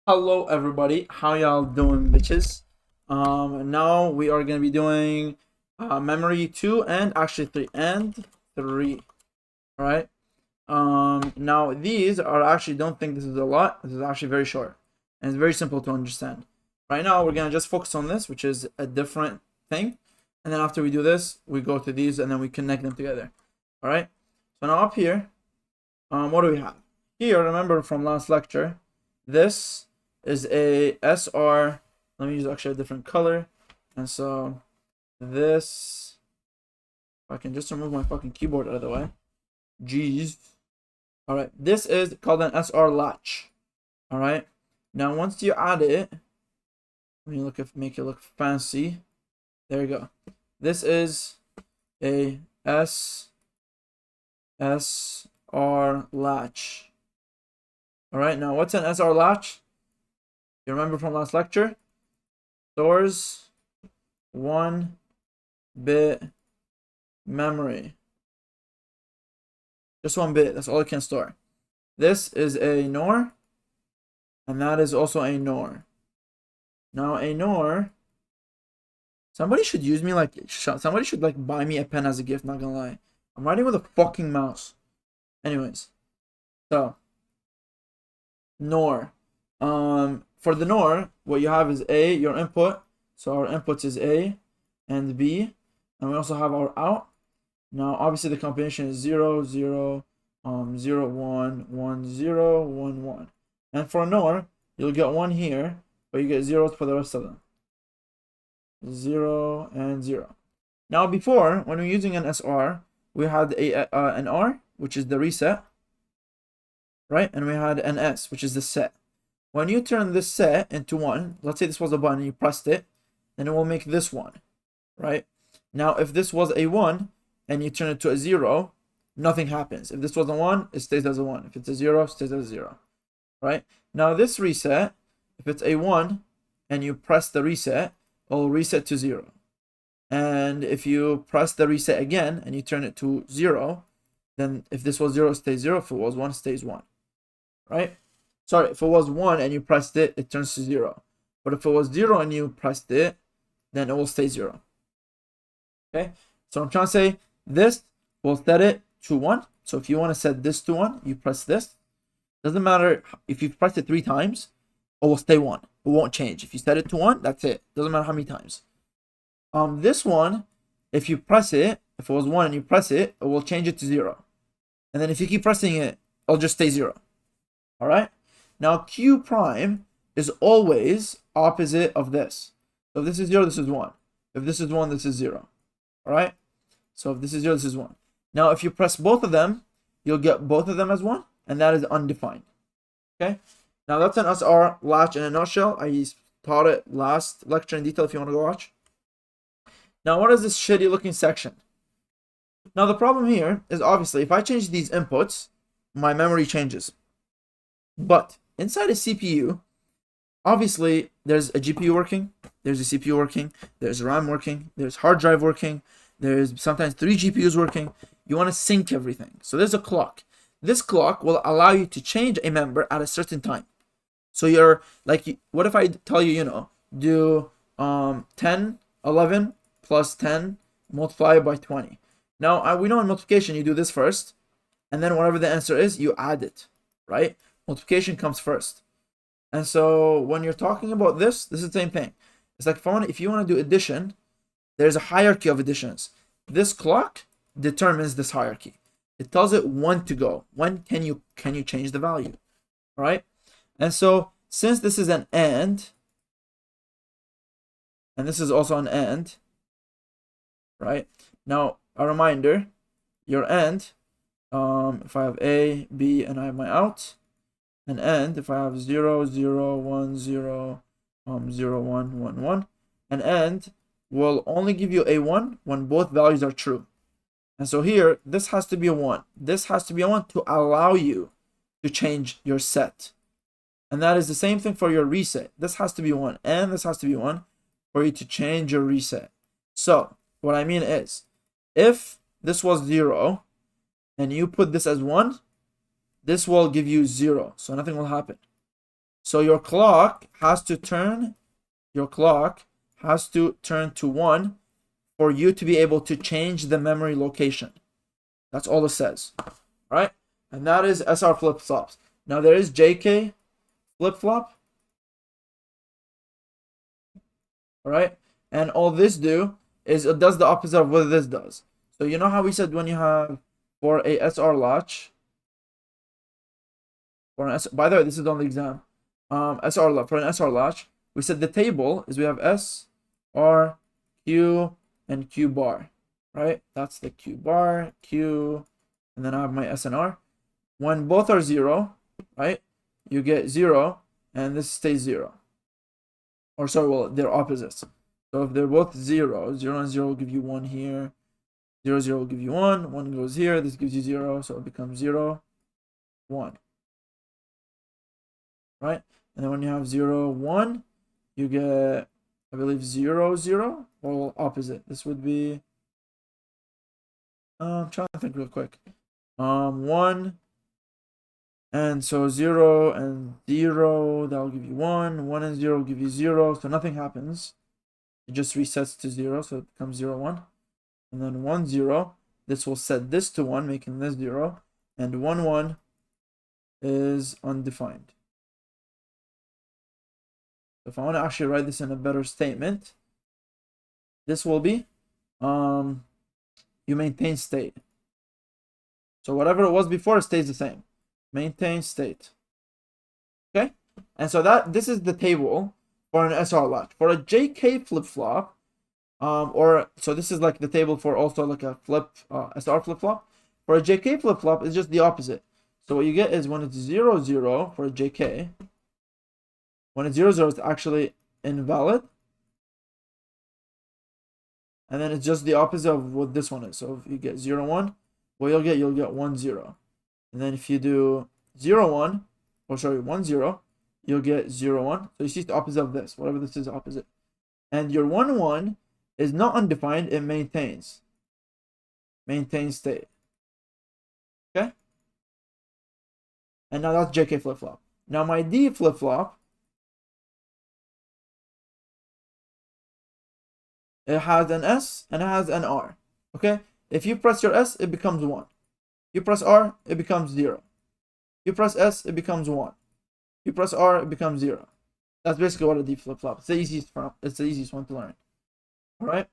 Hello everybody, how y'all doing, bitches? Now we are gonna be doing memory 2 and actually 3 and 3. Alright. Now these are actually, don't think this is a lot. This is actually very short. And it's very simple to understand. Right now we're gonna just focus on this, which is a different thing. And then after we do this, we go to these and then we connect them together. Alright? So now up here, what do we have? Here, remember from last lecture, this is a SR. Let me use actually a different color. And so this, if I can just remove my fucking keyboard out of the way. Jeez. All right, this is called an SR latch. All right. Now once you add it, let me make it look fancy. There you go. This is a SR latch. All right. Now what's an SR latch? You remember from last lecture? Stores 1-bit memory. Just 1 bit. That's all it can store. This is a NOR, and that is also a NOR. Now a NOR, somebody should use me like, somebody should like buy me a pen as a gift. Not gonna lie, I'm writing with a fucking mouse. Anyways, so NOR. For the NOR, what you have is A, your input. So our input is A and B, and we also have our out. Now, obviously, the combination is 0, 0, 0, 1, 1, 0, 1, 1. And for a NOR, you'll get 1 here, but you get zeros for the rest of them. 0 and 0. Now, before, when we're using an SR, we had an R, which is the reset, right? And we had an S, which is the set. When you turn this set into 1, let's say this was a button and you pressed it, then it will make this 1, right? Now, if this was a 1 and you turn it to a 0, nothing happens. If this was a 1, it stays as a 1. If it's a 0, it stays as a 0, right? Now, this reset, if it's a 1 and you press the reset, it will reset to 0. And if you press the reset again and you turn it to 0, then if this was 0, it stays 0. If it was 1, it stays 1, right? Sorry, if it was 1 and you pressed it, it turns to 0. But if it was 0 and you pressed it, then it will stay 0. Okay? So I'm trying to say this will set it to 1. So if you want to set this to 1, you press this. Doesn't matter if you press it 3 times, it will stay 1. It won't change. If you set it to 1, that's it. Doesn't matter how many times. This one, if you press it, if it was 1 and you press it, it will change it to 0. And then if you keep pressing it, it'll just stay 0. All right? Now, Q prime is always opposite of this. So if this is 0, this is 1. If this is 1, this is 0. All right? So if this is 0, this is 1. Now, if you press both of them, you'll get both of them as 1, and that is undefined. Okay? Now, that's an SR latch in a nutshell. I taught it last lecture in detail if you want to go watch. Now, what is this shitty looking section? Now, the problem here is obviously if I change these inputs, my memory changes. But inside a CPU, obviously there's a GPU working, there's a CPU working, there's RAM working, there's hard drive working, there's sometimes 3 GPUs working. You want to sync everything. So there's a clock. This clock will allow you to change a member at a certain time. So you're like, what if I tell you, do 10, 11 plus 10 multiplied by 20. Now, we know in multiplication you do this first, and then whatever the answer is, you add it, right? Multiplication comes first. And so when you're talking about this is the same thing. It's like if you want to do addition, there's a hierarchy of additions. This clock determines this hierarchy. It tells it when to go. When can you change the value? All right? And so since this is an and this is also an and, right? Now, a reminder, your and, if I have A, B, and I have my out, an and if I have 0, 0, 1, 0, 0, 1, 1, 1, an and will only give you a 1 when both values are true. And so here, this has to be a 1. This has to be a 1 to allow you to change your set. And that is the same thing for your reset. This has to be 1, and this has to be 1 for you to change your reset. So, what I mean is, if this was 0, and you put this as 1, this will give you 0, so nothing will happen. So your clock has to turn to 1 for you to be able to change the memory location. That's all it says. All right? And that is SR flip-flops. Now there is JK flip-flop. All right? And all this do is it does the opposite of what this does. So you know how we said when you have for a SR latch, by the way, this is on the exam. SR for an SR latch, we said the table is we have S, R, Q, and Q bar, right? That's the Q bar, Q, and then I have my S and R. When both are 0, right, you get 0, and this stays 0. Or sorry, well, they're opposites. So if they're both 0, 0 and 0 will give you 1 here, 0, 0 will give you 1, 1 goes here, this gives you 0, so it becomes 0, 1. Right? And then when you have 0, 1, you get, I believe, 0, 0, or opposite. This would be, I'm trying to think real quick. 1, and so 0 and 0, that'll give you 1. 1 and 0 will give you 0, so nothing happens. It just resets to 0, so it becomes 0, 1. And then 1, 0, this will set this to 1, making this 0. And 1, 1 is undefined. If I want to actually write this in a better statement, this will be you maintain state. So whatever it was before stays the same. Maintain state. Okay? And so this is the table for an SR latch. For a JK flip-flop, so this is like the table for also like a SR flip-flop. For a JK flip-flop, it's just the opposite. So what you get is when it's 0, 0 for a JK, when it's 0, 0, it's actually invalid. And then it's just the opposite of what this one is. So if you get 0, 1, what you'll get 1, 0. And then if you do 0, 1, or sorry, 1, 0, you'll get 0, 1. So you see the opposite of this, whatever this is opposite. And your 1, 1 is not undefined, it maintains. Maintains state. Okay? And now that's JK flip-flop. Now my D flip-flop, it has an S and it has an R. Okay? If you press your S, it becomes 1. You press R, it becomes 0. You press S, it becomes 1. You press R, it becomes 0. That's basically what a D flip-flop. It's the easiest one to learn. Alright?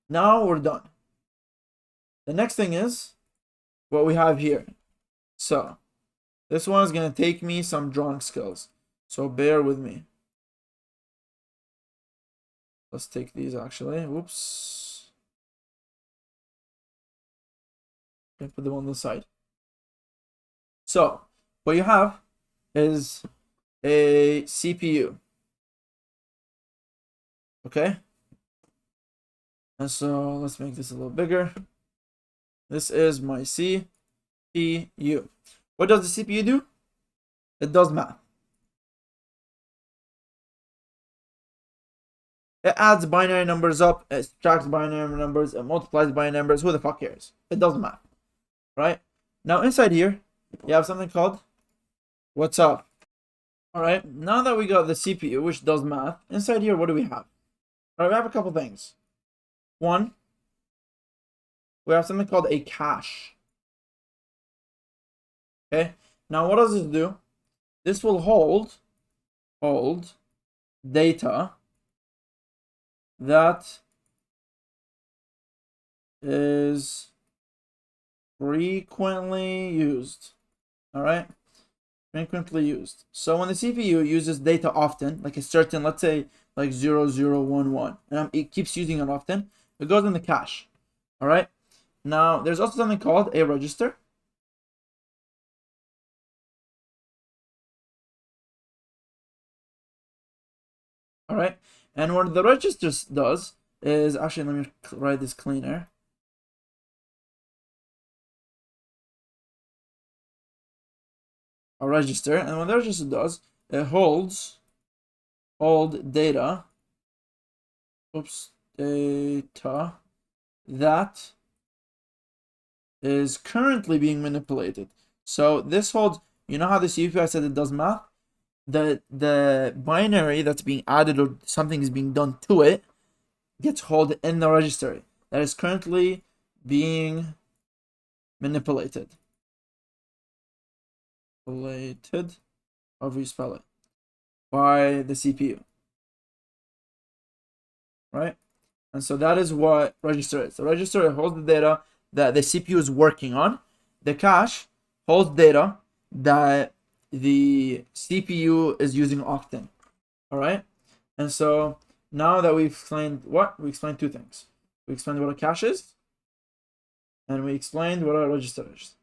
Now we're done. The next thing is what we have here. So, this one is going to take me some drawing skills. So bear with me. Let's take these actually. Whoops. Okay, put them on the side. So, what you have is a CPU. Okay? And so, let's make this a little bigger. This is my CPU. What does the CPU do? It does math. It adds binary numbers up, it subtracts binary numbers, it multiplies binary numbers. Who the fuck cares? It does math. Right? Now inside here, you have something called what's up. Alright, now that we got the CPU, which does math, inside here, what do we have? Alright, we have a couple things. One, we have something called a cache. Okay, now what does this do? This will hold data that is frequently used. All right, frequently used. So when the CPU uses data often, like a certain, let's say like 0011, and it keeps using it often, it goes in the cache. All right. Now there's also something called a register. All right. And what the register does is, actually, let me write this cleaner. A register, and what the register does, it holds data. Data that is currently being manipulated. So this holds, you know how the CPU, I said it does math? the binary that's being added or something is being done to it gets held in the registry that is currently being manipulated. However you spell it, by the CPU, right? And so that is what register is. The register holds the data that the CPU is working on. The cache holds data that the CPU is using often. All right. And so now that we've explained we explained two things. We explained what a cache is, and we explained what a register is.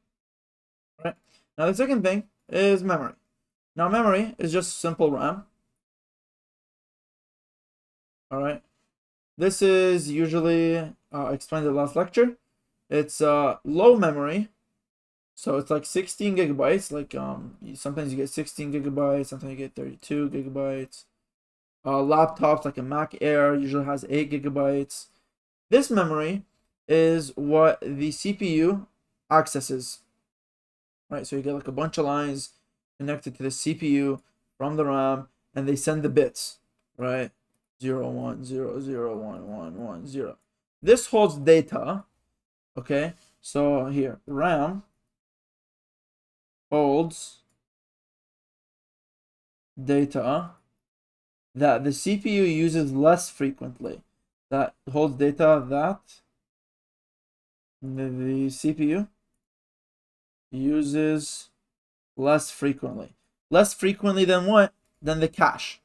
All right. Now the second thing is memory. Now memory is just simple RAM. All right. This is usually explained in the last lecture. It's low memory, so it's like 16 gigabytes. Like sometimes you get 16 gigabytes, sometimes you get 32 gigabytes. Laptops like a Mac Air usually has 8 gigabytes. This memory is what the CPU accesses. Right, so you get like a bunch of lines connected to the CPU from the RAM, and they send the bits, right? 0 1 0 0 1 1 1 0. This holds data. Okay, so here RAM holds data that the CPU uses less frequently. That holds data that the CPU uses less frequently. Less frequently than what? Than the cache.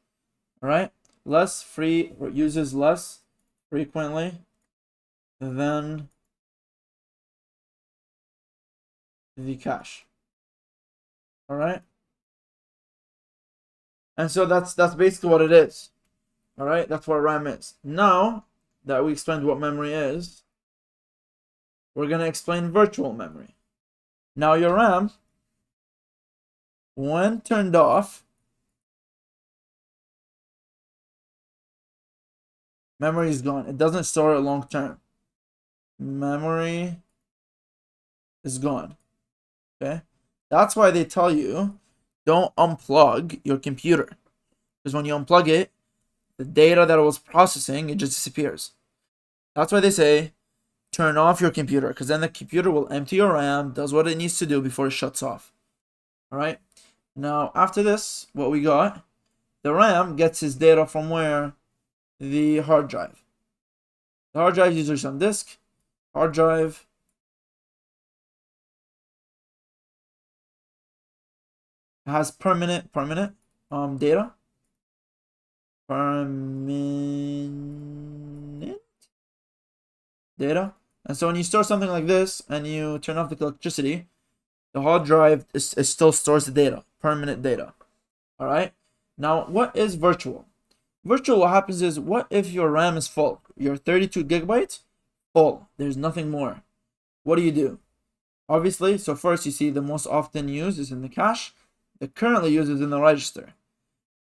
All right? Uses less frequently than the cache. All right? And so that's basically what it is. All right? That's what RAM is. Now that we explained what memory is, we're going to explain virtual memory. Now your RAM, when turned off, memory is gone. It doesn't store it long term. Memory is gone. Okay? That's why they tell you don't unplug your computer. Because when you unplug it, the data that it was processing, it just disappears. That's why they say turn off your computer, because then the computer will empty your RAM, does what it needs to do before it shuts off. All right? Now, after this, what we got, the RAM gets its data from where? The hard drive. The hard drive is usually some disk. Hard drive has permanent data. Permanent data. And so when you store something like this and you turn off the electricity, the hard drive still stores the data, permanent data. All right. Now, what is virtual? Virtual, what happens is, what if your RAM is full? Your 32 gigabytes, full. There's nothing more. What do? Obviously, so first you see the most often used is in the cache. The currently used is in the register.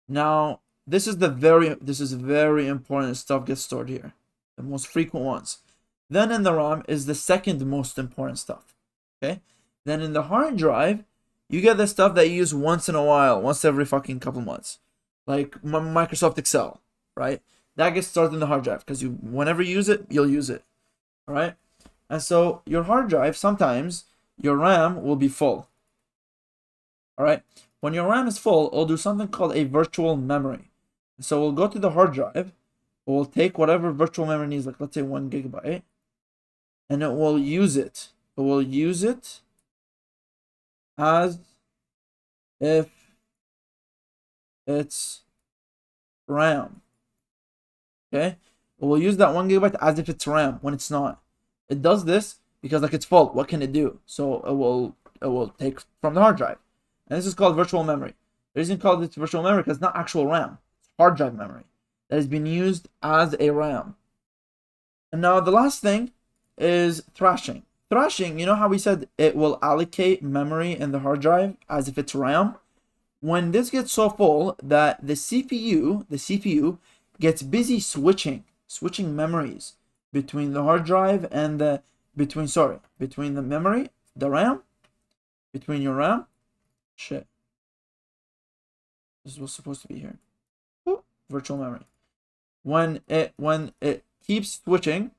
Now, this is very important stuff gets stored here. The most frequent ones. Then in the RAM is the second most important stuff. Okay? Then in the hard drive, you get the stuff that you use once in a while, once every fucking couple months. Like Microsoft Excel, right? That gets stored in the hard drive because whenever you use it, you'll use it. All right? And so your hard drive, sometimes your RAM will be full. All right? When your RAM is full, it'll do something called a virtual memory. So we'll go to the hard drive, we'll take whatever virtual memory needs, like let's say 1 gigabyte, and it will use it. It will use it as if it's RAM. Okay? It will use that 1 gigabyte as if it's RAM when it's not. It does this because like it's full. What can it do? So it will take from the hard drive. And this is called virtual memory. The reason called it virtual memory because it's not actual RAM. It's hard drive memory that has been used as a RAM. And now the last thing is thrashing. Thrashing, you know how we said it will allocate memory in the hard drive as if it's RAM? When this gets so full that the CPU gets busy switching memories between the hard drive and between the memory, the RAM, between your RAM, This is what's supposed to be here. Ooh, virtual memory. When it keeps switching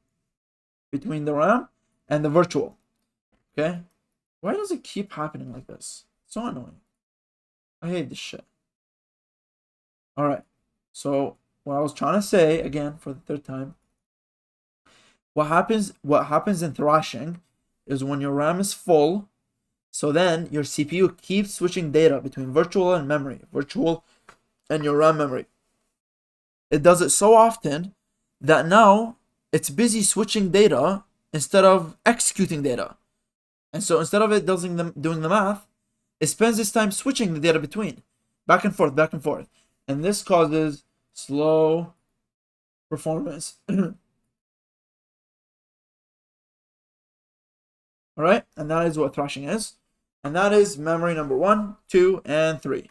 between the RAM and the virtual. Okay? Why does it keep happening like this? It's so annoying. I hate this shit. Alright. So what I was trying to say, again for the third time, what happens in thrashing is when your RAM is full, so then your CPU keeps switching data between virtual and memory, virtual and your RAM memory. It does it so often that now it's busy switching data instead of executing data. And so instead of it doing the math, it spends its time switching the data between, back and forth, back and forth. And this causes slow performance. Alright, and that is what thrashing is. And that is memory number 1, 2, and 3.